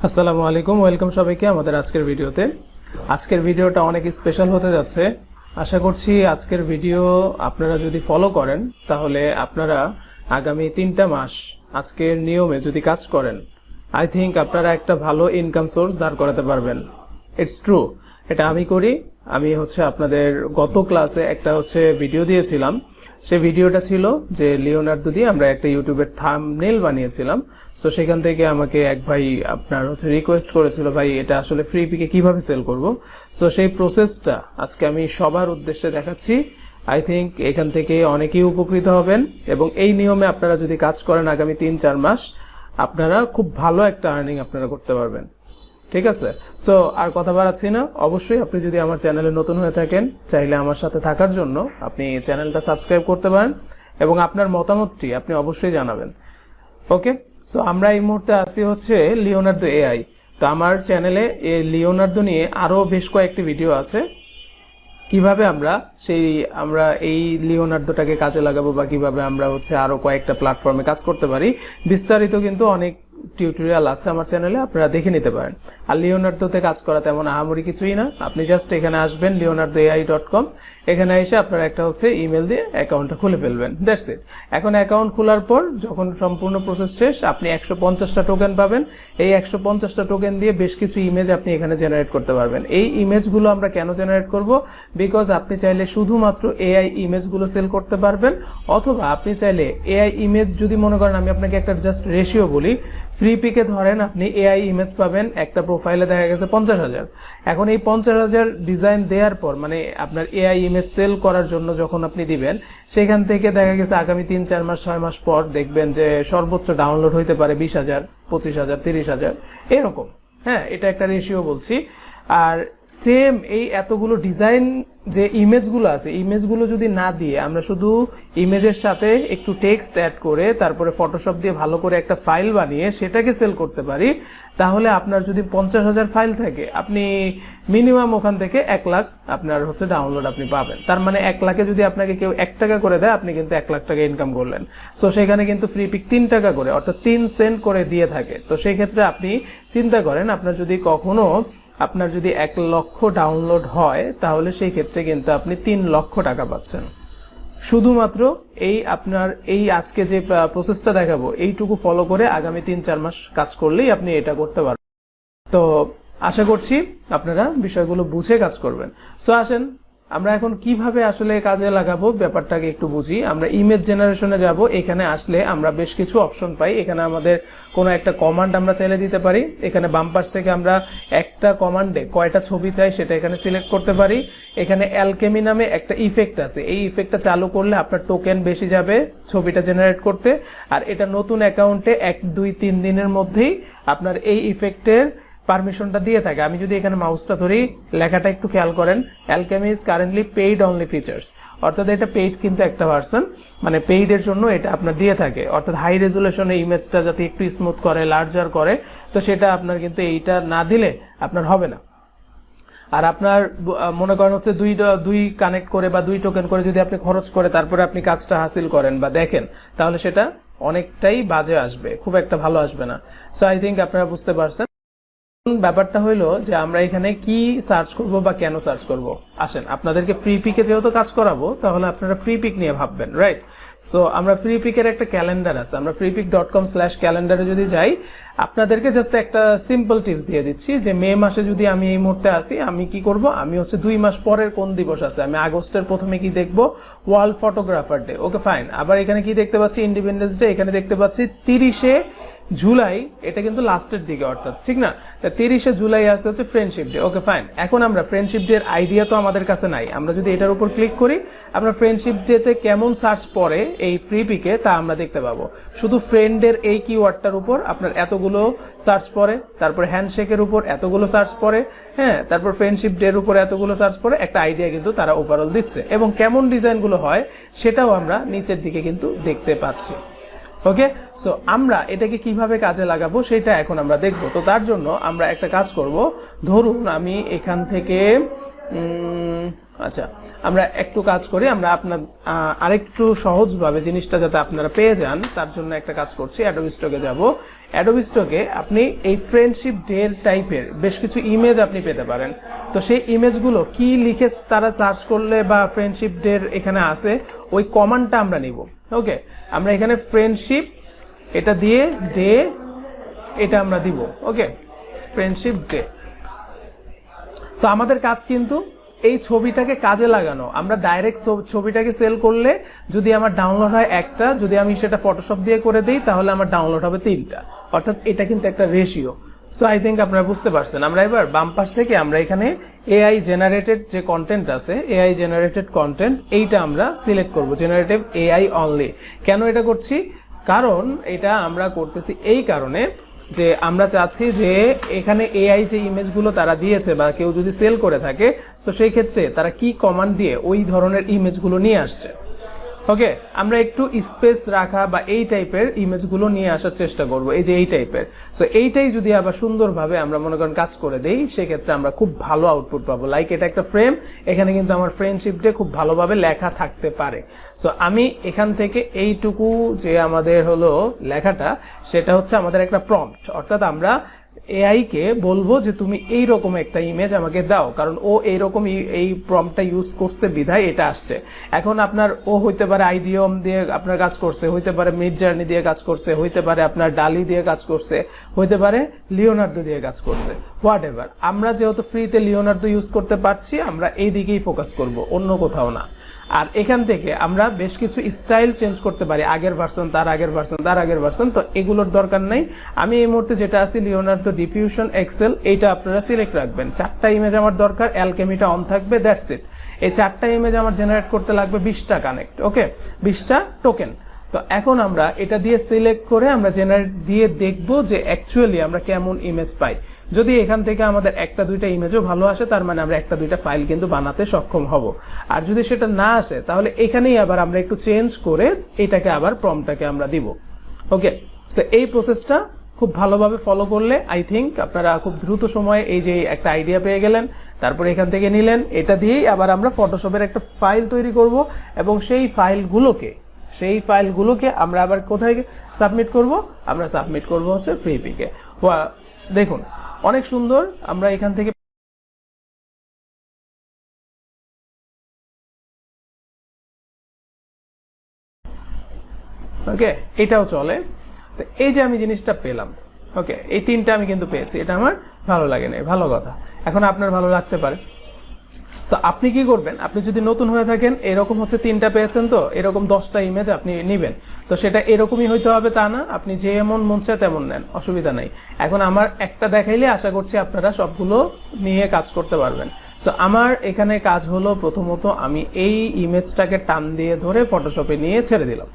আসসালামু আলাইকুম, ওয়েলকাম সবাইকে আমাদের আজকের ভিডিওতে। আজকের ভিডিওটা অনেক স্পেশাল হতে যাচ্ছে। আশা করছি আজকের ভিডিও আপনারা যদি ফলো করেন তাহলে আপনারা আগামী 3টা মাস আজকের নিয়মে যদি কাজ করেন, আই থিঙ্ক আপনারা একটা ভালো ইনকাম সোর্স দাঁড় করাতে পারবেন। ইটস ট্রু, এটা আমি করি। আমি আপনাদের গত ক্লাসে একটা ভিডিও দিয়েছিলাম। সেই ভিডিওটা ছিল যে লিওনার্দো দিয়ে আমরা একটা ইউটিউবের থাম্বনেল বানিয়েছিলাম। সো সেখান থেকে আমাকে এক ভাই আপনার রিকোয়েস্ট করেছিল, ভাই এটা আসলে ফ্রি পিকে কিভাবে সেল করব। সো সেই প্রসেসটা আজকে আমি সবার উদ্দেশ্যে দেখাচ্ছি। আই থিঙ্ক এখান থেকে অনেকেই উপকৃত হবেন এবং এই নিয়মে আপনারা যদি কাজ করেন আগামী 3-4 মাস আপনারা খুব ভালো একটা আর্নিং আপনারা করতে পারবেন। ঠিক আছে, সো আর কথা বাড়াচ্ছি না। অবশ্যই আপনি যদি আমার চ্যানেলে নতুন হয়ে থাকেন, চাইলে আমার সাথে থাকার জন্য আপনি চ্যানেলটা সাবস্ক্রাইব করতে পারেন এবং আপনার মতামতটি আপনি অবশ্যই জানাবেন। ওকে, সো আমরা এই মুহূর্তে আসি লিওনার্দো এআই। তো আমার চ্যানেলে লিওনার্দো নিয়ে আরো বেশ কয়েকটি ভিডিও আছে, কিভাবে আমরা এই লিওনার্দোটাকে কাজে লাগাবো বা কিভাবে আমরা আরো কয়েকটা প্ল্যাটফর্মে কাজ করতে পারি। বিস্তারিত কিন্তু অনেক টিউটোরিয়াল আছে আমার চ্যানেলে, আপনারা দেখে নিতে পারেন। আর লিওনার্দোতে কাজ করা তেমন আহামরি কিছুই না। আপনি জাস্ট এখানে আসবেন leonardoai.com, এখানে এসে আপনারা একটা ইমেল দিয়ে অ্যাকাউন্টটা খুলে ফেলবেন। That's it. এখন অ্যাকাউন্ট খোলার পর যখন সম্পূর্ণ প্রসেস শেষ, আপনি 150টা টোকেন পাবেন। এই 150টা টোকেন দিয়ে বেশ কিছু ইমেজ আপনি এখানে জেনারেট করতে পারবেন। এই ইমেজগুলো আমরা কেন জেনারেট করব? বিকজ আপনি চাইলে শুধুমাত্র এআই ইমেজগুলো সেল করতে পারবেন, অথবা আপনি চাইলে এআই ইমেজ যদি মনে করেন, আমি আপনাকে একটা জাস্ট রেশিও বলি, ফ্রি পিকে ধরেন আপনি এআই ইমেজ পাবেন একটা প্রোফাইলে দেখা গেছে 50,000। এখন এই 50,000 ডিজাইন দেওয়ার পর, মানে আপনার এআই ইমেজ সেল করার জন্য যখন আপনি দিবেন, সেখান থেকে দেখা গেছে আগামী 3-4 মাস 6 মাস পর দেখবেন যে সর্বোচ্চ ডাউনলোড হইতে পারে 20,000, 25,000, 30,000 এরকম। হ্যাঁ, এটা একটা রেশিও বলছি। আর সেম এই এতগুলো ডিজাইন যে ইমেজগুলো আছে, ইমেজগুলো যদি না দিয়ে আমরা শুধু ইমেজের সাথে একটু টেক্সট অ্যাড করে তারপরে ফটোশপ দিয়ে ভালো করে একটা ফাইল বানিয়ে সেটাকে সেল করতে পারি, তাহলে আপনার যদি 50,000 ফাইল থাকে, আপনি মিনিমাম ওখান থেকে 1 লাখ আপনার ডাউনলোড আপনি পাবেন। তার মানে 1 লাখে যদি আপনাকে কেউ 1 টাকা করে দেয়, আপনি কিন্তু 1 লাখ টাকা ইনকাম করলেন। সো সেখানে কিন্তু ফ্রি পিক 3 টাকা করে, অর্থাৎ 3 সেন্ট করে দিয়ে থাকে। তো সেই ক্ষেত্রে আপনি চিন্তা করেন, আপনার যদি 1 লক্ষ ডাউনলোড হয়, তাহলে সেই ক্ষেত্রে কিন্তু আপনি 3 লক্ষ টাকা পাচ্ছেন। শুধুমাত্র এই আজকে যে প্রসেসটা দেখাবো, এইটুকু ফলো করে আগামী 3-4 মাস কাজ করলেই আপনি এটা করতে পারবেন। তো আশা করছি আপনারা বিষয়গুলো বুঝে কাজ করবেন। সো আসেন আমরা এখন কিভাবে কাজে লাগাবো ব্যাপারটাকে একটু বুঝি। আমরা ইমেজ জেনারেশনে যাব। এখানে আসলে আমরা বেশ কিছু অপশন পাই। এখানে আমাদের কোনো একটা কমান্ড আমরা চাইলে দিতে পারি। এখানে বাম পাশ থেকে আমরা একটা কমান্ডে কয়টা ছবি চাই সেটা এখানে সিলেক্ট করতে পারি। এখানে অ্যালকেমি নামে একটা ইফেক্ট আছে, এই ইফেক্টটা চালু করলে আপনার টোকেন বেশি যাবে ছবিটা জেনারেট করতে। আর এটা নতুন অ্যাকাউন্টে 1-2-3 দিনের মধ্যেই আপনার এই ইফেক্টের পারমিশনটা দিয়ে থাকে। আমি যদি এখানে মাউসটা ধরি, লেখাটা একটু খেয়াল করেন, alchemy is currently paid only features, অর্থাৎ এটা পেইড কিন্তু একটা ভার্সন, মানে পেইড এর জন্য এটা আপনার দিয়ে থাকে। অর্থাৎ হাই রেজুলেশনে ইমেজটা যাতে একটু স্মুথ করে, লার্জার করে, তো সেটা আপনার কিন্তু এইটা না দিলে আপনার হবে না। আর আপনার মনে করেন দুই কানেক্ট করে বা 2 টোকেন করে যদি আপনি খরচ করে তারপরে আপনি কাজটা হাসিল করেন বা দেখেন, তাহলে সেটা অনেকটাই বাজে আসবে, খুব একটা ভালো আসবে না। সো আই থিঙ্ক আপনারা বুঝতে পারছেন। ব্যাপারটা হইলো যে আমরা এখানে কি সার্চ করব বা কেন সার্চ করব। আসেন আপনাদেরকে ফ্রি পিকে যেহেতু কাজ করাবো, তাহলে আপনারা ফ্রি পিক নিয়ে ভাববেন, রাইট? সো আমরা ফ্রি পিকের একটা ক্যালেন্ডার আছে, আমরা freepik.com/ক্যালেন্ডারে যদি যাই, আপনাদেরকে জাস্ট একটা সিম্পল টিপস দিয়ে দিচ্ছি যে মে মাসে যদি আমি এই মুহূর্তে আসি, আমি কি করব, আমি 2 মাস পরের কোন দিবস আছে, আমি আগস্টের প্রথমে কি দেখব, world photographer day. Okay fine. আবার এখানে কি দেখতে পাচ্ছি, ইন্ডিপেন্ডেন্স ডে। এখানে দেখতে পাচ্ছি 30শে জুলাই, এটা কিন্তু লাস্টের দিকে, অর্থাৎ ঠিক না, 30শে জুলাই আসছে ফ্রেন্ডশিপ ডে। Okay fine. এখন আমরা ফ্রেন্ডশিপ ডে এর আইডিয়া তো আমাদের কাছে নাই, আমরা যদি এটার উপর ক্লিক করি, আমরা ফ্রেন্ডশিপ ডে তে কেমন সার্চ পড়ে এই ফ্রি পিকে তা আমরা দেখতে পাবো। শুধু ফ্রেন্ডের এই কিওয়ার্ডটার উপর আপনার এতগুলো সার্চ পড়ে, তারপর হ্যান্ডশেকের উপর এতগুলো সার্চ পড়ে, হ্যাঁ, তারপর ফ্রেন্ডশিপ ডে এর উপর এতগুলো সার্চ পড়ে, একটা আইডিয়া কিন্তু তারা ওভারঅল দিচ্ছে এবং কেমন ডিজাইনগুলো হয় সেটাও আমরা নিচের দিকে কিন্তু দেখতে পাচ্ছি। ওকে, সো আমরা এটাকে কিভাবে কাজে লাগাবো সেটা এখন আমরা দেখবো। তো তার জন্য আমরা একটা কাজ করব। ধরুন আমি এখান থেকে আচ্ছা, আমরা একটু কাজ করি, আমরা আপনার আরেকটু সহজভাবে জিনিসটা যাতে আপনারা পেয়ে যান তার জন্য একটা কাজ করছি। অ্যাডোবি স্টকে যাব। অ্যাডোবি স্টকে আপনি এই ফ্রেন্ডশিপ ডে টাইপের বেশ কিছু ইমেজ আপনি পেতে পারেন। তো সেই ইমেজগুলো কি লিখে তারা সার্চ করলে বা ফ্রেন্ডশিপ ডে এখানে আসে, ওই কমান্ডটা আমরা নিব। ওকে, আমরা এখানে ফ্রেন্ডশিপ এটা দিয়ে ডে এটা আমরা দিব। ওকে, ফ্রেন্ডশিপ ডে। তো আমাদের কাজ কিন্তু এই ছবিটাকে কাজে লাগানো। আমরা ডাইরেক্ট ছবিটাকে সেল করলে যদি আমার ডাউনলোড হয় একটা, যদি আমি সেটা ফটোশপ দিয়ে করে দিই তাহলে আমার ডাউনলোড হবে 3টা, অর্থাৎ এটা কিন্তু একটা রেশিও। সো আই থিঙ্ক আপনারা বুঝতে পারছেন। আমরা এবার বাম পাশ থেকে আমরা এখানে এআই জেনারেটেড যে কন্টেন্ট আছে, এআই জেনারেটেড কন্টেন্ট, এইটা আমরা সিলেক্ট করব, জেনারেটিভ এআই অনলি। কেন এটা করছি? কারণ এটা আমরা করতেছি এই কারণে যে আমরা চাচ্ছি যে এখানে এআই যে ইমেজগুলো তারা দিয়েছে বা কেউ যদি সেল করে থাকে, তো সেই ক্ষেত্রে তারা কি কমান্ড দিয়ে ওই ধরনের ইমেজগুলো নিয়ে আসছে। ওকে, আমরা একটু স্পেস রাখা বা এই টাইপের ইমেজগুলো নিয়ে আসার চেষ্টা করব, এই যে এই টাইপের। সো এইটাই যদি আবার সুন্দরভাবে আমরা মনে করেন কাজ করে দেই, সেক্ষেত্রে আমরা খুব ভালো আউটপুট পাবো। লাইক এটা একটা ফ্রেম, এখানে কিন্তু আমার ফ্রেন্ডশিপ ডে খুব ভালোভাবে লেখা থাকতে পারে। সো আমি এখান থেকে এইটুকু যে আমাদের হলো লেখাটা, সেটা হচ্ছে আমাদের একটা প্রম্পট, অর্থাৎ আমরা এআই কে বলবো যে তুমি এই রকম একটা ইমেজ আমাকে দাও, কারণ ও এইরকম এই প্রম্পটটা ইউজ করছে বিধায় এটা আসছে। এখন আপনার ও হইতে পারে আইডিয়ম দিয়ে আপনার কাজ করছে, হইতে পারে মিড জার্নি দিয়ে কাজ করছে, হইতে পারে আপনার ডালি দিয়ে কাজ করছে, হইতে পারে লিওনার্দো দিয়ে কাজ করছে, হোয়াট এভার। আমরা যেহেতু ফ্রিতে লিওনার্দো ইউজ করতে পারছি, আমরা এই দিকেই ফোকাস করব, অন্য কোথাও না। আর এখান থেকে আমরা বেশ কিছু স্টাইল চেঞ্জ করতে পারি, আগের ভার্সন, তার আগের ভার্সন, তার আগের ভার্সন। তো এগুলোর দরকার নাই। আমি এই মুহূর্তে যেটা আছে লিওনার্দো ডিফিউশন এক্সেল, এইটা আপনারা সিলেক্ট রাখবেন। 4টা ইমেজ আমার দরকার, অ্যালকেমিটা অন থাকবে, দ্যাটস ইট। এই 4টা ইমেজ আমার জেনারেট করতে লাগবে 20টা কানেক্ট। ওকে, 20টা টোকেন। তো এখন আমরা এটা দিয়ে সিলেক্ট করে আমরা জেনারেট দিয়ে দেখব যে অ্যাকচুয়ালি আমরা কেমন ইমেজ পাই। যদি এখান থেকে আমাদের 1-2টা ইমেজও ভালো আসে, তার মানে আমরা 1-2টা ফাইল কিন্তু বানাতে সক্ষম হব। আর যদি সেটা না আসে, তাহলে এখানেই আবার আমরা একটু চেঞ্জ করে এটাকে আবার প্রম্পটটাকে আমরা দিব। ওকে, সো এই প্রসেসটা খুব ভালোভাবে ফলো করলে আই থিঙ্ক আপনারা খুব দ্রুত সময়ে এই যে একটা আইডিয়া পেয়ে গেলেন, তারপরে এখান থেকে নিলেন, এটা দিয়েই আবার আমরা ফটোশপের একটা ফাইল তৈরি করব এবং সেই ফাইলগুলোকে আমরা আবার কোথায় সাবমিট করব? আমরা সাবমিট করব হচ্ছে ফ্রিপিকে। দেখুন অনেক সুন্দর। আমরা এখান থেকে ওকে, এটাও চলে। তো এই যে আমি জিনিসটা পেলাম, ওকে, এই 3টা আমি কিন্তু পেয়েছি, এটা আমার ভালো লাগে না, ভালো কথা। এখন আপনার ভালো লাগতে পারে। তো আপনি কি করবেন? আপনি যদি নতুন হয়ে থাকেন, এরকম হচ্ছে 3টা পেয়েছেন, তো এরকম 10টা ইমেজ আপনি নিবেন। তো সেটা এরকমই হইতে হবে তা না, আপনি যে এমন মন চায় তেমন নেন, অসুবিধা নাই। এখন আমার একটা দেখাইলে আশা করছি আপনারা সবগুলো নিয়ে কাজ করতে পারবেন। সো আমার এখানে কাজ হলো, প্রথমত আমি এই ইমেজটাকে টান দিয়ে ধরে ফটোশপে নিয়ে ছেড়ে দিলাম।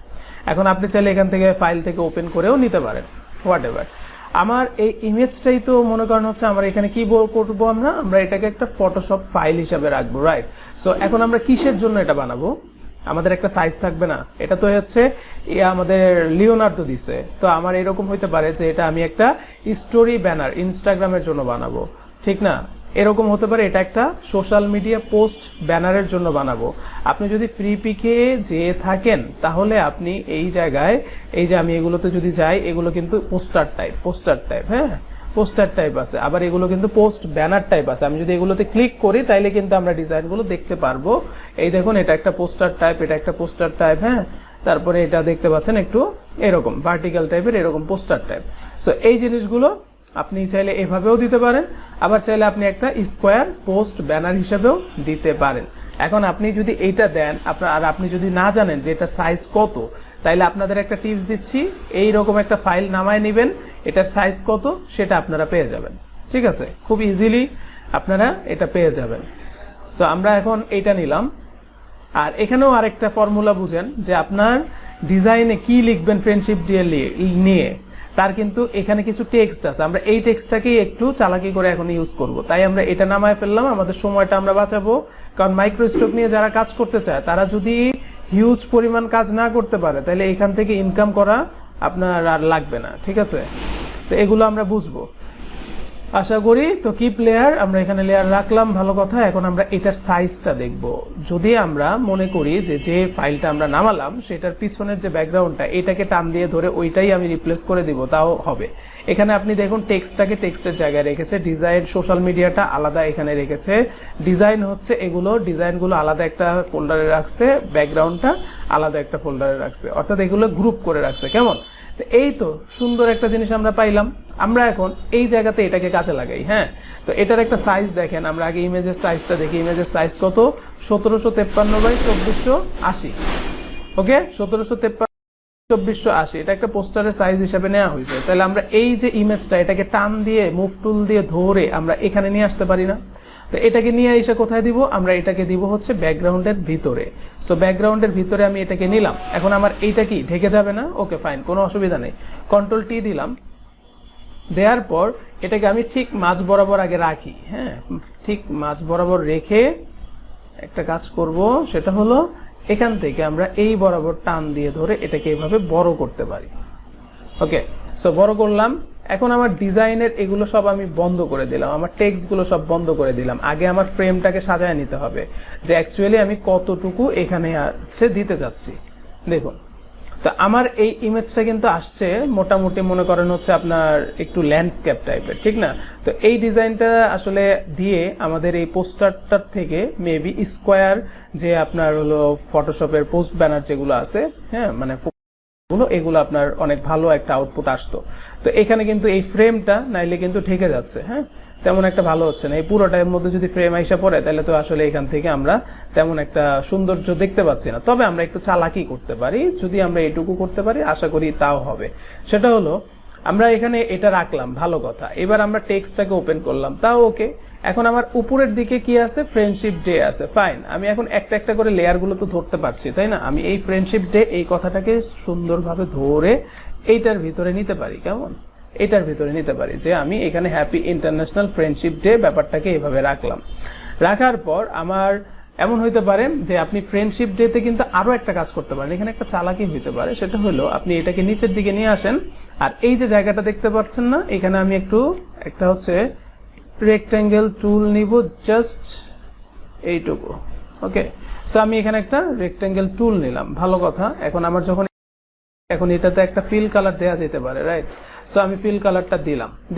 এখন আপনি চাইলে এখান থেকে ফাইল থেকে ওপেন করেও নিতে পারেন, হোয়াট এভার। আমার এই ইমেজটাই তো মনে করেন হচ্ছে আমার এখানে কি করবো, আমরা এটাকে একটা ফটোশপ ফাইল হিসাবে রাখবো, রাইট? সো এখন আমরা কিসের জন্য এটা বানাবো? আমাদের একটা সাইজ থাকবে না? এটা তো হচ্ছে আমাদের লিওনার্দো দিছে। তো আমার এরকম হইতে পারে যে এটা আমি একটা স্টোরি ব্যানার ইনস্টাগ্রামের জন্য বানাবো, ঠিক না? এরকম হতে পারে এটা একটা সোশ্যাল মিডিয়া পোস্ট ব্যানারের জন্য বানাবো। আপনি যদি ফ্রি পিকে যেয়ে থাকেন, তাহলে আপনি এই জায়গায়, এই যে আমি এগুলোতে যদি যাই, এগুলো কিন্তু পোস্টার টাইপ, হ্যাঁ, পোস্টার টাইপ আছে। আবার এগুলো কিন্তু পোস্ট ব্যানার টাইপ আছে। আমি যদি এগুলোতে ক্লিক করি, তাইলে কিন্তু আমরা ডিজাইনগুলো দেখতে পারবো। এই দেখুন, এটা একটা পোস্টার টাইপ, এটা একটা পোস্টার টাইপ, হ্যাঁ। তারপরে এটা দেখতে পাচ্ছেন একটু এরকম ভার্টিক্যাল টাইপের, এরকম পোস্টার টাইপ। সো এই জিনিসগুলো আপনি চাইলে এভাবেও দিতে পারেন, আবার চাইলে আপনি একটা স্কোয়ার পোস্ট ব্যানার হিসেবেও দিতে পারেন। এখন আপনি যদি এইটা দেন, আর আপনি যদি না জানেন যে এটা সাইজ কত, তাইলে আপনাদের একটা টিপস দিচ্ছি, এইরকম একটা ফাইল নামায় নেবেন, এটার সাইজ কত সেটা আপনারা পেয়ে যাবেন, ঠিক আছে? খুব ইজিলি আপনারা এটা পেয়ে যাবেন। সো আমরা এখন এইটা নিলাম। আর এখানেও আরেকটা ফর্মুলা বুঝেন যে আপনার ডিজাইনে কি লিখবেন ফ্রেন্ডশিপ ডে নিয়ে, তার কিন্তু এখানে কিছু টেক্সট আছে। আমরা এই টেক্সটটাকেই একটু চালাকি করে এখন ইউজ করব, তাই আমরা এটা নামায় ফেললাম। আমাদের সময়টা আমরা বাঁচাবো, কারণ মাইক্রোস্টক নিয়ে যারা কাজ করতে চায়, তারা যদি হিউজ পরিমাণ কাজ না করতে পারে, তাহলে এখান থেকে ইনকাম করা আপনার আর লাগবে না, ঠিক আছে? তো এগুলো আমরা বুঝবো। আশা করি তো কিপ লেয়ার, আমরা এখানে লেয়ার রাখলাম, ভালো কথা। এখন আমরা এটার সাইজটা দেখব। যদি আমরা মনে করি যে যে ফাইলটা আমরা নামালাম সেটার পিছনের যে ব্যাকগ্রাউন্ডটা এটাকে টান দিয়ে ধরে ওইটাই আমি রিপ্লেস করে দিব, তাও হবে। এখানে আপনি দেখুন টেক্সটটাকে টেক্সটের জায়গায় রেখেছে, ডিজাইন সোশ্যাল মিডিয়াটা আলাদা এখানে রেখেছে, ডিজাইন হচ্ছে এগুলো ডিজাইনগুলো আলাদা একটা ফোল্ডারে রাখছে, ব্যাকগ্রাউন্ডটা আলাদা একটা ফোল্ডারে রাখছে, অর্থাৎ এগুলো গ্রুপ করে রাখছে। কেমন? এই তো সুন্দর একটা জিনিস আমরা পাইলাম। আমরা এখন এই জায়গাতে এটাকে কাজে লাগাই। হ্যাঁ, তো এটার একটা সাইজ দেখেন, আমরা আগে ইমেজের সাইজটা দেখি। ইমেজের সাইজ কত? 1753 × 2480। ওকে, 1753 × 2480, এটা একটা পোস্টারের সাইজ হিসেবে নেওয়া হয়েছে। তাহলে আমরা এই যে ইমেজটা এটাকে টান দিয়ে মুভ টুল দিয়ে ধরে আমরা এখানে নিয়ে আসতে পারি না? তো এটাকে নিয়ে এসে কোথায় দিব? আমরা এটাকে দিব হচ্ছে ব্যাকগ্রাউন্ডের ভিতরে। সো ব্যাকগ্রাউন্ডের ভিতরে আমি এটাকে নিলাম। এখন আমার এইটা কি ঢেকে যাবে না? ওকে ফাইন, কোনো অসুবিধা নেই। কন্ট্রোল টি দিলাম, দেওয়ার পর এটাকে আমি ঠিক মাঝ বরাবর আগে রাখি। হ্যাঁ, ঠিক মাঝ বরাবর রেখে একটা কাজ করব, সেটা হলো এখান থেকে আমরা এই বরাবর টান দিয়ে ধরে এটাকে এইভাবে বড় করতে পারি। ওকে, সো বড় করলাম। এখন আমার ডিজাইনের এগুলো সব আমি বন্ধ করে দিলাম, আমার টেক্সট গুলো সব বন্ধ করে দিলাম। আগে আমার ফ্রেমটাকে সাজায় নিতে হবে যে অ্যাকচুয়ালি আমি কতটুকু এখানে আছে দিতে যাচ্ছি। দেখুন, তো আমার এই ইমেজটা কিন্তু আসছে মোটামুটি, মনে করেন হচ্ছে আপনার একটু ল্যান্ডস্কেপ টাইপের, ঠিক না? তো এই ডিজাইনটা আসলে দিয়ে আমাদের এই পোস্টারটার থেকে মেবি স্কোয়ার যে আপনার হলো ফটোশপের পোস্ট ব্যানার যেগুলো আছে, হ্যাঁ মানে এগুলো আপনার অনেক ভালো একটা আউটপুট আসতো। তো এখানে কিন্তু এই ফ্রেমটা নাইলে কিন্তু ঠেকে যাচ্ছে। হ্যাঁ, তেমন একটা ভালো হচ্ছে না। এই পুরোটার মধ্যে যদি ফ্রেম আইসা পড়ে তাহলে তো আসলে এখান থেকে আমরা তেমন একটা সৌন্দর্য দেখতে পাচ্ছি না। তবে আমরা একটু চালাকি করতে পারি, যদি আমরা এটুকু করতে পারি আশা করি তাও হবে। সেটা হলো আমরা এখানে এটা রাখলাম, ভালো কথা। এবার আমরা টেক্সটটাকে ওপেন করলাম, তাও ওকে। এখন আমার উপরের দিকে কি আছে? ফ্রেন্ডশিপ ডে আছে, ফাইন। আমি এখন একটা একটা করে লেয়ার গুলো তো ধরতে পারছি, তাই না? আমি এই ফ্রেন্ডশিপ ডে এই কথাটাকে সুন্দরভাবে ধরে এইটার ভিতরে নিতে পারি। কেমন? এটার ভিতরে নিতে পারি যে আমি এখানে হ্যাপি ইন্টারন্যাশনাল ফ্রেন্ডশিপ ডে ব্যাপারটাকে এভাবে রাখলাম। রাখার পর আমার এমন হইতে পারে যে আপনি ফ্রেন্ডশিপ ডে তে কিন্তু আরো একটা কাজ করতে পারেন। এখানে একটা চালাকি হইতে পারে, সেটা হলো আপনি এটাকে নিচের দিকে নিয়ে আসেন, আর এই যে জায়গাটা দেখতে পাচ্ছেন না, এখানে আমি একটা হচ্ছে রেক্ট্যাঙ্গেল টুল নিব, জাস্ট এইটুকু। ওকে, সো আমি এখানে একটা রেক্ট্যাঙ্গেল টুল নিলাম, ভালো কথা। এখন আমার এখন এটাতে একটা ফিল কালার দেওয়া যেতে পারে, রাইট? সো আমি ফিল কালারটা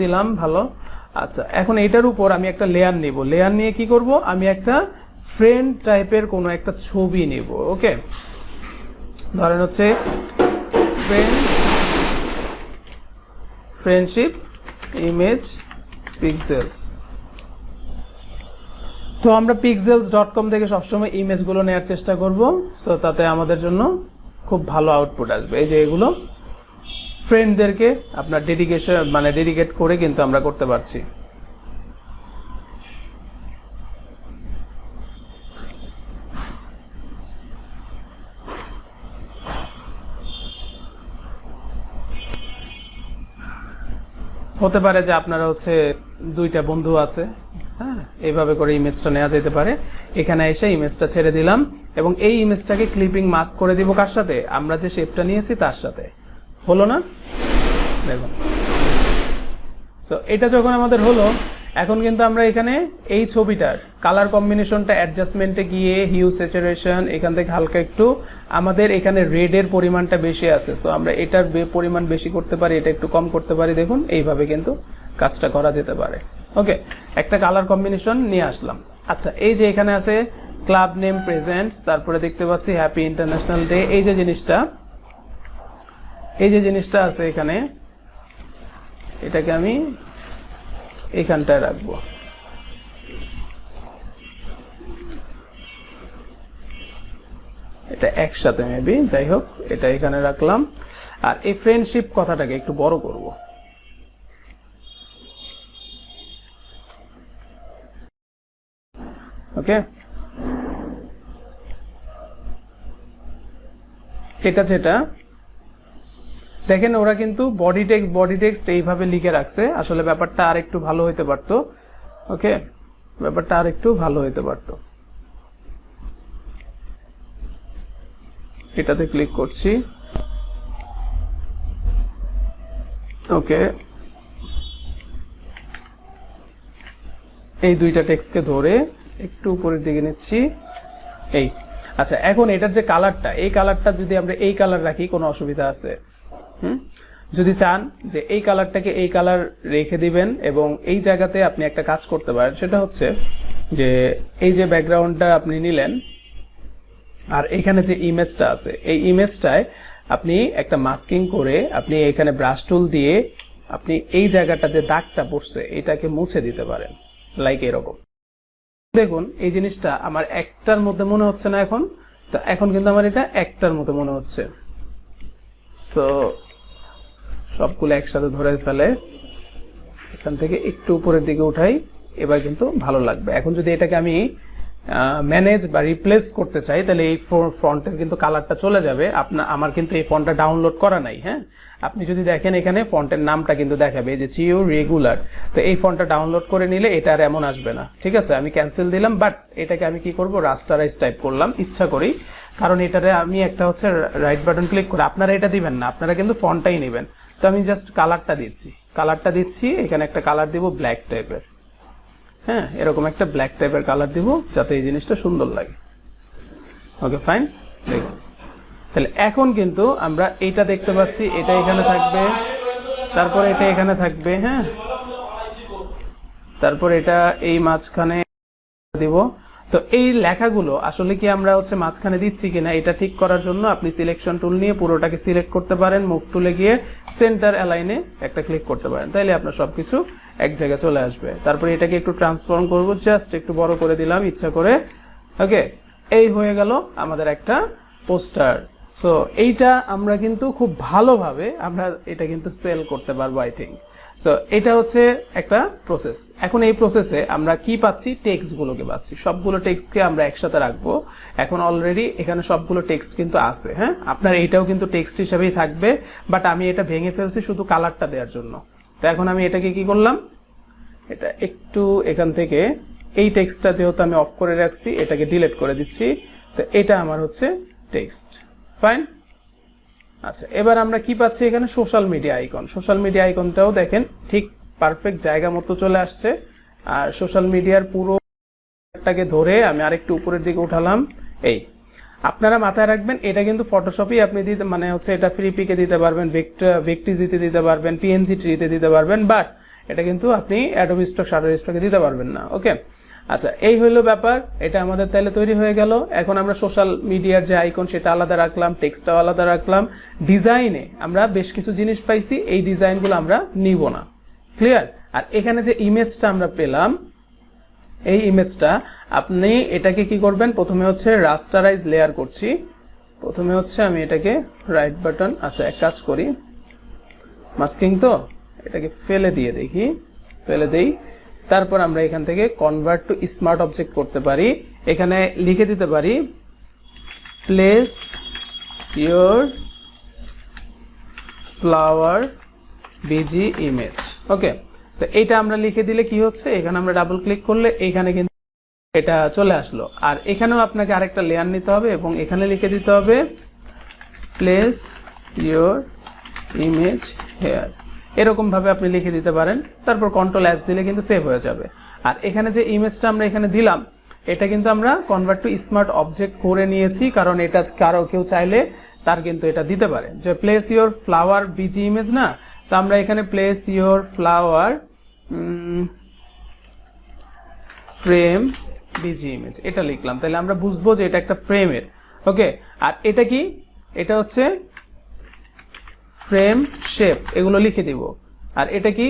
দিলাম, ভালো। আচ্ছা, এখন এটার উপর আমি একটা লেয়ার নিব। লেয়ার নিয়ে কি করব? আমি একটা ফ্রেন্ড টাইপের কোনো একটা ছবি নিব। ওকে, ধরেন হচ্ছে ফ্রেন্ডশিপ ইমেজ পিক্সেলস। তো আমরা pixels.com থেকে সবসময় ইমেজগুলো নেওয়ার চেষ্টা করব, সো তাতে আমাদের জন্য খুব ভালো আউটপুট আসবে। এই যে এগুলো ফ্রেন্ডদেরকে আপনার ডেডিকেট করে কিন্তু আমরা করতে পারছি। হতে পারে যে আপনারা হচ্ছে দুইটা বন্ধু আছে, হ্যাঁ, এইভাবে করে ইমেজটা নেওয়া যেতে পারে। এখানে এসে ইমেজটা ছেড়ে দিলাম এবং এই ইমেজটাকে ক্লিপিং মাস্ক করে দিব কার সাথে? আমরা যে শেপটা নিয়েছি তার সাথে। হলো না? দেখুন, সো এটা যখন আমাদের হলো, এখন কিন্তু আমরা এখানে এই ছবিটার কালার কম্বিনেশনটা অ্যাডজাস্টমেন্টে গিয়ে হিউ স্যাচুরেশন এখান থেকে হালকা একটু, আমাদের এখানে রেডের পরিমাণটা বেশি আছে, সো আমরা এটার পরিমাণ বেশি করতে পারি, এটা একটু কম করতে পারি। দেখুন, এইভাবে কিন্তু কাজটা করা যেতে পারে। ওকে, একটা কালার কম্বিনেশন নিয়ে আসলাম। আচ্ছা, এই যে এখানে আছে ক্লাব নেম প্রেজেন্টস, তারপরে দেখতে পাচ্ছি হ্যাপি ইন্টারন্যাশনাল ডে। এই যে জিনিসটা আছে এখানে, এটাকে আমি এখানটায় রাখবো। এটা একসাথে মেবি, যাই হোক, এটা এখানে রাখলাম। আর এই ফ্রেন্ডশিপ কথাটাকে একটু বড় করব। ওকে, এটা যেটা দেখেন, ওরা কিন্তু বডি টেক্সট এইভাবে লিখে রাখছে। আসলে ব্যাপারটা আর একটু ভালো হইতে পারতো। ওকে, ব্যাপারটা আর একটু ভালো হইতে পারতো। এটাতে ক্লিক করছি। ওকে, এই দুইটা টেক্সটকে ধরে একটু উপরের দিকে নিচ্ছি, এই। আচ্ছা, এখন এটার যে কালারটা, এই কালারটা যদি আমরা এই কালার রাখি কোনো অসুবিধা আছে? যদি চান যে এই কালারটাকে এই কালার রেখে দিবেন এবং এই জায়গাতে আপনি একটা কাজ করতে পারেন, সেটা হচ্ছে যে এই যে ব্যাকগ্রাউন্ডটা আপনি নিলেন আর এখানে যে ইমেজটা আছে, এই ইমেজটায় আপনি একটা মাস্কিং করে আপনি এখানে ব্রাশ টুল দিয়ে আপনি এই জায়গাটা যে দাগটা পড়ছে এটাকে মুছে দিতে পারেন, লাইক এরকম। দেখুন এই জিনিসটা আমার একটার মধ্যে মনে হচ্ছে না এখন, তো এখন কিন্তু আমার এটা একটার মতো মনে হচ্ছে। তো সবগুলো একসাথে ধরে ফেলে এখান থেকে একটু উপরের দিকে উঠাই, এবার কিন্তু ভালো লাগবে। এখন যদি এটাকে আমি ম্যানেজ বা রিপ্লেস করতে চাই তাহলে এই ফন্টের কিন্তু কালারটা চলে যাবে। আমার কিন্তু এই ফন্টটা ডাউনলোড করা নাই। হ্যাঁ, আপনি যদি দেখেন এখানে ফন্টের নামটা কিন্তু দেখাবে যে চিও রেগুলার। তো এই ফন্টটা ডাউনলোড করে নিলে এটা আর এমন আসবে না। ঠিক আছে, আমি ক্যান্সেল দিলাম, বাট এটাকে আমি কি করব, রাস্টারাইজ টাইপ করলাম ইচ্ছা করি, কারণ এটারে আমি একটা হচ্ছে রাইট বাটন ক্লিক করে, আপনারা এটা দিবেন না, আপনারা কিন্তু ফন্টটাই নেবেন। তো আমি জাস্ট কালারটা দিচ্ছি, এখানে একটা কালার দিব ব্ল্যাক টাইপের। হ্যাঁ, এরকম একটা ব্ল্যাক টাইপের কালার দিব যাতে এই জিনিসটা সুন্দর লাগে। ওকে ফাইন, দেখুন তাহলে এখন কিন্তু আমরা এটা দেখতে পাচ্ছি, এটা এখানে থাকবে, তারপর এটা এখানে থাকবে। হ্যাঁ, তারপর এটা এই মাঝখানে দিব। তো এই লেখাগুলো আসলে কি আমরা হচ্ছে মাঝখানে দিচ্ছি কিনা এটা ঠিক করার জন্য আপনি সিলেকশন টুল নিয়ে পুরোটাকে সিলেক্ট করতে পারেন, মুভ টুলে গিয়ে সেন্টার অ্যালাইনে একটা ক্লিক করতে পারেন, তাইলে আপনার সবকিছু এক জায়গায় চলে আসবে। তারপরে এটাকে একটু ট্রান্সফর্ম করব, জাস্ট একটু বড় করে দিলাম ইচ্ছা করে। ওকে, এই হয়ে গেল আমাদের একটা পোস্টার। সো এইটা আমরা কিন্তু খুব ভালোভাবে আমরা এটা কিন্তু সেল করতে পারবো আই থিঙ্ক। সো এটা হচ্ছে একটা প্রসেস। এখন এই প্রসেসে আমরা কি পাচ্ছি, টেক্সট গুলোকে পাচ্ছি, সবগুলো টেক্সটকে আমরা একসাথে রাখবো। এখন অলরেডি এখানে সবগুলো টেক্সট কিন্তু আছে। হ্যাঁ, আপনার এইটাও কিন্তু টেক্সট হিসেবেই থাকবে, বাট আমি এটা ভেঙে ফেলছি শুধু কালারটা দেওয়ার জন্য। তো এখন আমি এটাকে কি করলাম, এটা একটু এখান থেকে এই টেক্সটটা যেহেতু আমি অফ করে রাখছি এটাকে ডিলিট করে দিচ্ছি। তো এটা আমার হচ্ছে টেক্সট। ফাইন। আচ্ছা, এবার আমরা কি পাচ্ছি এখানে, social media icon. Social media আইকনটাও দেখেন ঠিক পারফেক্ট জায়গা মতো চলে আসছে। আর সোশ্যাল মিডিয়ার পুরোটাকে ধরে আমি আরেকটু উপরের দিকে উঠালাম। এই আপনারা মাথায় রাখবেন এটা কিন্তু ফটোশপই আপনি দিতে, মানে হচ্ছে এটা ফ্রি পিকে দিতে পারবেন, ভেক্টিজিতে দিতে পারবেন, পিএনজি ট্রিতে দিতে পারবেন, বাট এটা কিন্তু আপনি অ্যাডোবি স্টক, শাটারস্টকে দিতে পারবেন না। ওকে, আচ্ছা এই হইলো ব্যাপার। এটা আমাদের তাহলে তৈরি হয়ে গেল। এখন আমরা সোশ্যাল মিডিয়ার যে আইকন সেটা আলাদা রাখলাম, টেক্সটটাও আলাদা রাখলাম, ডিজাইনে আমরা বেশ কিছু জিনিস পাইছি, এই ডিজাইনগুলো আমরা নিব না। ক্লিয়ার? আর এখানে যে ইমেজটা আমরা পেলাম, এই ইমেজটা আপনি এটাকে কি করবেন, প্রথমে হচ্ছে রাস্টারাইজ লেয়ার করছি। প্রথমে হচ্ছে আমি এটাকে রাইট বাটন, আচ্ছা এক কাজ করি, মাস্কিং তো এটাকে ফেলে দিয়ে দেখি, ফেলে দেই। তারপর আমরা এখান থেকে কনভার্ট টু স্মার্ট অবজেক্ট করতে পারি। এখানে লিখে দিতে পারি place your flower BG image. Okay, তো এইটা আমরা লিখে দিলে কি হচ্ছে, এখানে আমরা ডাবল ক্লিক করলে এখানে কিন্তু এটা চলে আসলো। আর এখানেও আপনাকে আরেকটা লেয়ার নিতে হবে এবং এখানে লিখে দিতে হবে প্লেস ইয়োর ইমেজ হেয়ার। এরকম ভাবে আপনি লিখে দিতে পারেন। তারপর কন্ট্রোল এস দিলে কিন্তু সেভ হয়ে যাবে। আর এখানে যে ইমেজটা আমরা এখানে দিলাম এটা কিন্তু আমরা কনভার্ট টু স্মার্ট অবজেক্ট করে নিয়েছি, কারণ এটা কারো কেউ চাইলে তার কিন্তু এটা দিতে পারে যে place your flower BG image না। তো আমরা এখানে place your flower frame busy image এটা লিখলাম, তাহলে আমরা বুঝবো যে এটা একটা ফ্রেমের। ওকে, আর এটা কি, এটা হচ্ছে ফ্রেম শেপ, এগুলো লিখে দিব। আর এটা কি,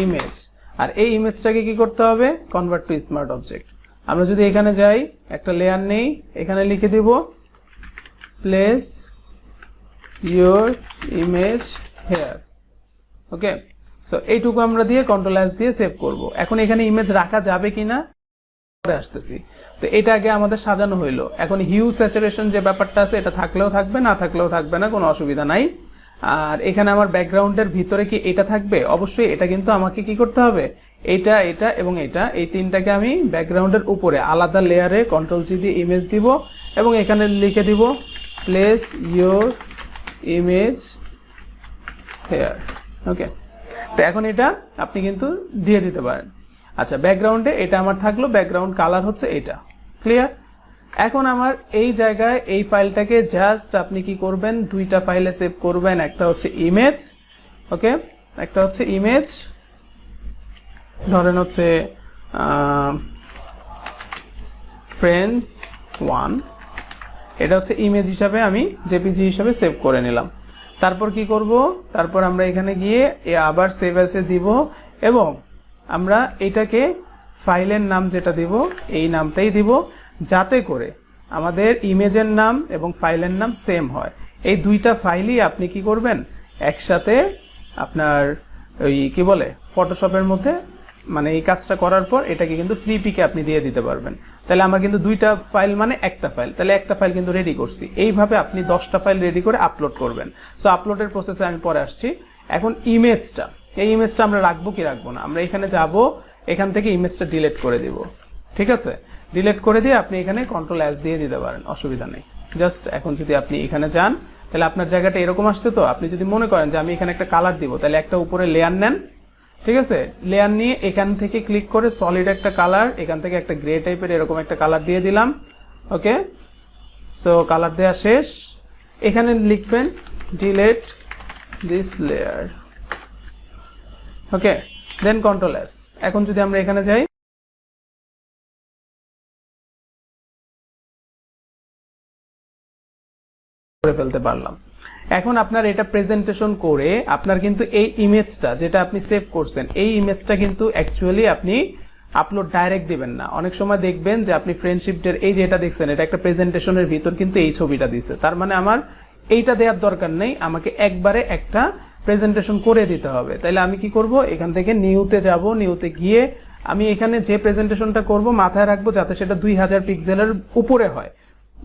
ইমেজ। আর এই ইমেজটাকে কি করতে হবে, কনভার্ট টু স্মার্ট অবজেক্ট। আমরা যদি এখানে যাই, একটা লেয়ার নেই, এখানে লিখে দিব place your image here. Okay, so এইটুকু আমরা দিয়ে কন্ট্রোল এস দিয়ে সেভ করব। এখন এখানে ইমেজ রাখা যাবে কিনা পরে আসতেছি। তো এটা আগে আমাদের সাজানো হইলো। এখন হিউ স্যাচুরেশন যে ব্যাপারটা আছে এটা থাকলেও থাকবে, না থাকলেও থাকবে না, কোনো অসুবিধা নাই। আর এখানে আমার ব্যাকগ্রাউন্ডের ভিতরে কি এটা থাকবে, অবশ্যই এটা কিন্তু আমাকে কি করতে হবে, এটা এটা এবং এটা, এই তিনটাকে আমি ব্যাকগ্রাউন্ডের উপরে আলাদা লেয়ারে কন্ট্রোল জি দিয়ে ইমেজ দিব এবং এখানে লিখে দিব প্লেস ইয়োর ইমেজ হেয়ার। ওকে, তো এখন এটা আপনি কিন্তু দিয়ে দিতে পারেন। আচ্ছা, ব্যাকগ্রাউন্ডে এটা আমার থাকলো, ব্যাকগ্রাউন্ড কালার হচ্ছে এটা। ক্লিয়ার? এখন আমার এই জায়গায় এই ফাইলটাকে জাস্ট আপনি কি করবেন, দুইটা ফাইলে সেভ করবেন। একটা হচ্ছে ইমেজ, ওকে, একটা হচ্ছে ইমেজ, ধরেন হচ্ছে ফ্রেন্ডস 1, এটা হচ্ছে ইমেজ হিসাবে আমি জেপিজি হিসাবে সেভ করে নিলাম। তারপর কি করব, তারপর আমরা এখানে গিয়ে আবার সেভ অ্যাসে দিব এবং আমরা এটাকে ফাইলের নাম যেটা দিব এই নামটাই দিব, যাতে করে আমাদের ইমেজের নাম এবং ফাইলের নাম সেম হয়। এই দুইটা ফাইলই আপনি কি করবেন, একসাথে আপনার ওই কি বলে ফটোশপের মধ্যে, মানে এই কাজটা করার পর এটাকে কিন্তু ফ্রি পিকে আপনি দিয়ে দিতে পারবেন। তাহলে আমার কিন্তু দুইটা ফাইল মানে একটা ফাইল, তাহলে একটা ফাইল কিন্তু রেডি করছি। এইভাবে আপনি 10টা ফাইল রেডি করে আপলোড করবেন। সো আপলোডের প্রসেসে আমি পরে আসছি। এখন ইমেজটা, এই ইমেজটা আমরা রাখবো কি রাখবো না, আমরা এখানে যাব, এখান থেকে ইমেজটা ডিলিট করে দিব। ঠিক আছে, ডিলিট করে দিয়ে আপনি এখানে কন্ট্রোল-S দিয়ে দিতে পারেন, অসুবিধা নেই। জাস্ট এখন যদি আপনি এখানে যান, তাহলে আপনার জায়গাটা এরকম আসছে। তো আপনি যদি মনে করেন যে আমি এখানে একটা কালার দিব, তাহলে একটা উপরে লেয়ার নেন। ঠিক আছে, লেয়ার নিয়ে এখান থেকে ক্লিক করে সলিড একটা কালার, এখান থেকে একটা গ্রে টাইপের এরকম একটা কালার দিয়ে দিলাম। ওকে, সো কালার দেওয়া শেষ। এখানে লিখবেন ডিলিট দিস লেয়ার। ওকে, দেন কন্ট্রোল-S। এখন যদি আমরা এখানে যাই, করে ফেলতে পারলাম। এখন আপনার এটা প্রেজেন্টেশন করে আপনার কিন্তু এই ইমেজটা যেটা আপনি সেভ করছেন, এই ইমেজটা কিন্তু অ্যাকচুয়ালি আপনি আপলোড ডাইরেক্ট দিবেন না। অনেক সময় দেখবেন যে আপনি ফ্রেন্ডশিপের এই যে এটা দেখছেন, এটা একটা প্রেজেন্টেশনের ভিতর কিন্তু এই ছবিটা দিছে, তার মানে আমার এইটা দেওয়ার দরকার নেই, আমাকে একবারে একটা প্রেজেন্টেশন করে দিতে হবে। তাইলে আমি কি করব, এখান থেকে নিউতে যাব, নিউতে গিয়ে আমি এখানে যে প্রেজেন্টেশনটা করব মাথায় রাখবো যাতে সেটা 2000 পিক্সেলের উপরে হয়,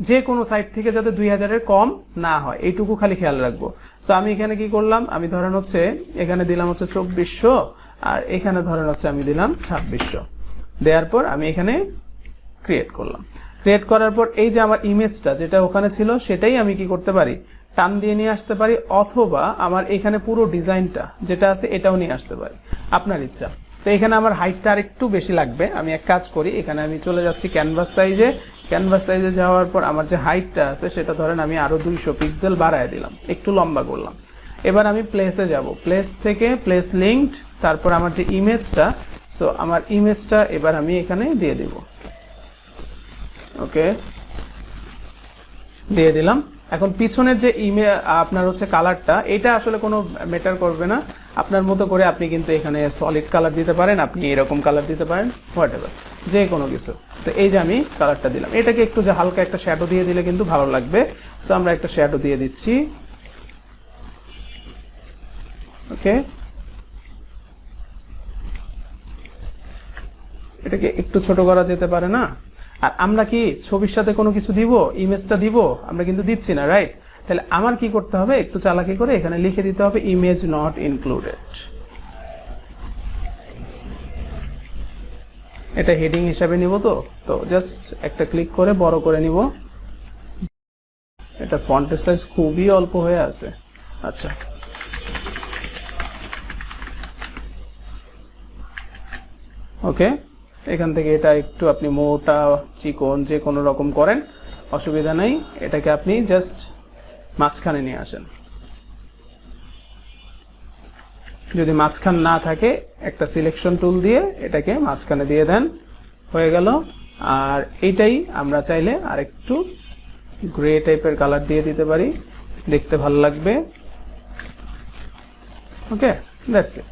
যে কোনো সাইট থেকে যাতে 2000-এর কম না হয়, এইটুকু খালি খেয়াল রাখবো। সো আমি এখানে কি করলাম, আমি ধরেন হচ্ছে এখানে দিলাম হচ্ছে 2400, আর এখানে ধরেন হচ্ছে আমি দিলাম 2600। দেওয়ার পর আমি এখানে ক্রিয়েট করলাম। ক্রিয়েট করার পর এই যে আমার ইমেজটা যেটা ওখানে ছিল সেটাই আমি কি করতে পারি, টান দিয়ে নিয়ে আসতে পারি, অথবা আমার এখানে পুরো ডিজাইনটা যেটা আছে এটাও নিয়ে আসতে পারি, আপনার ইচ্ছা। তো এখানে আমার হাইটটা আর একটু বেশি লাগবে। আমি এক কাজ করি, এখানে আমি চলে যাচ্ছি ক্যানভাস সাইজে। ক্যানভাস সাইজে যাওয়ার পর আমার যে হাইটটা আছে সেটা ধরেন আমি আরো 200 পিক্সেল বাড়ায় দিলাম, একটু লম্বা করলাম। এবার আমি প্লেসে যাব, প্লেস থেকে প্লেস লিঙ্কড, তারপর আমার যে ইমেজটা, সো আমার ইমেজটা এবার আমি এখানে দিয়ে দিব। ওকে, দিয়ে দিলাম। এখন পিছনের যে আপনার হচ্ছে কালারটা, এটা আসলে কোনো ম্যাটার করবে না, আপনার মতো করে আপনি কিন্তু এখানে সলিড কালার দিতে পারেন, আপনি এরকম কালার দিতে পারেন, হোয়াটএভার, যে কোনো কিছু। তো এই যে আমি কালারটা দিলাম, এটাকে একটু যে হালকা একটা শ্যাডো দিয়ে দিলে কিন্তু ভালো লাগবে। সো আমরা একটা শ্যাডো দিয়ে দিচ্ছি। ওকে, এটাকে একটু ছোট করা যেতে পারে না? আর আমরা কি ছবির সাথে কোনো কিছু দিব, ইমেজটা দিব? আমরা কিন্তু দিচ্ছি না, রাইট? তাহলে আমার কি করতে হবে, একটু চালাকি করে এখানে লিখে দিতে হবে ইমেজ নট ইনক্লুডেড। এটা হেডিং হিসাবে নিব। তো জাস্ট একটা ক্লিক করে বড় করে নিব। এটা ফন্টের সাইজ খুবই অল্প হয়ে আছে। আচ্ছা, ওকে, এখান থেকে এটা একটু আপনি মোটা চিকন যে কোনো রকম করেন, অসুবিধা নাই। এটাকে আপনি জাস্ট মাঝখানে নিয়ে আসেন। যদি মাঝখান না থাকে একটা সিলেকশন টুল দিয়ে এটাকে মাঝখানে দিয়ে দেন, হয়ে গেল। আর এইটাই আমরা চাইলে আরেকটু গ্রে টাইপের কালার দিয়ে দিতে পারি, দেখতে ভালো লাগবে। ওকে, দ্যাটস ইট।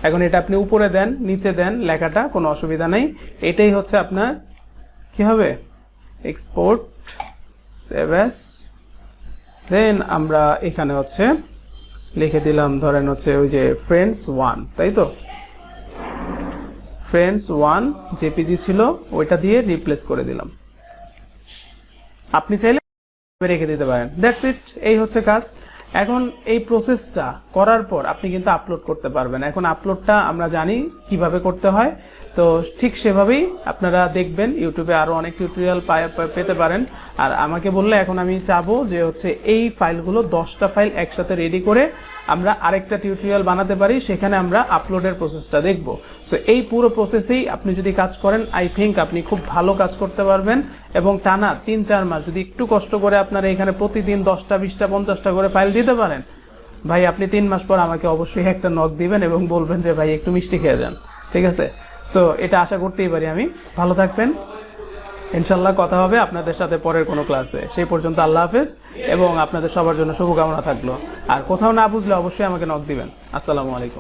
এখন এটা আপনি উপরে দেন, নিচে দেন লেখাটা, কোনো অসুবিধা নেই। এটাই হচ্ছে আপনার কি হবে, এক্সপোর্ট, সেভ অ্যাজ। দেন আমরা এখানে হচ্ছে লিখে দিলাম, ধরেন হচ্ছে ওই যে ফ্রেন্ডস 1, তাই তো? ফ্রেন্ডস 1 জেপিজি ছিল, ওইটা দিয়ে রিপ্লেস করে দিলাম। আপনি চাইলে রেখে দিতে পারেন। দ্যাটস ইট, এই হচ্ছে কাজ। এখন এই প্রসেসটা করার পর আপনি কিন্তু আপলোড করতে পারবেন। এখন আপলোডটা আমরা জানি কিভাবে করতে হয়, তো ঠিক সেভাবেই আপনারা দেখবেন ইউটিউবে আরো অনেক টিউটোরিয়াল পেতে পারেন। আর আমাকে বললে এখন আমি চাবো যে হচ্ছে এই ফাইলগুলো 10টা ফাইল একসাথে রেডি করে আমরা আরেকটা টিউটোরিয়াল বানাতে পারি, সেখানে আমরা আপলোডের প্রসেসটা দেখব। সো এই পুরো প্রসেসেই আপনি যদি কাজ করেন আই থিঙ্ক আপনি খুব ভালো কাজ করতে পারবেন, এবং টানা 3-4 মাস যদি একটু কষ্ট করে আপনারা এখানে প্রতিদিন 10টা 20টা 50টা করে ফাইল দিতে পারেন, ভাই আপনি 3 মাস পর আমাকে অবশ্যই একটা নক দিবেন এবং বলবেন যে ভাই একটু মিষ্টি খেয়ে যান, ঠিক আছে? সো এটা আশা করতেই পারি আমি। ভালো থাকবেন, ইনশাল্লাহ কথা হবে আপনাদের সাথে পরের কোনো ক্লাসে। সেই পর্যন্ত আল্লাহ হাফেজ, এবং আপনাদের সবার জন্য শুভকামনা থাকলো। আর কোথাও না বুঝলে অবশ্যই আমাকে নক দিবেন। আসসালামু আলাইকুম।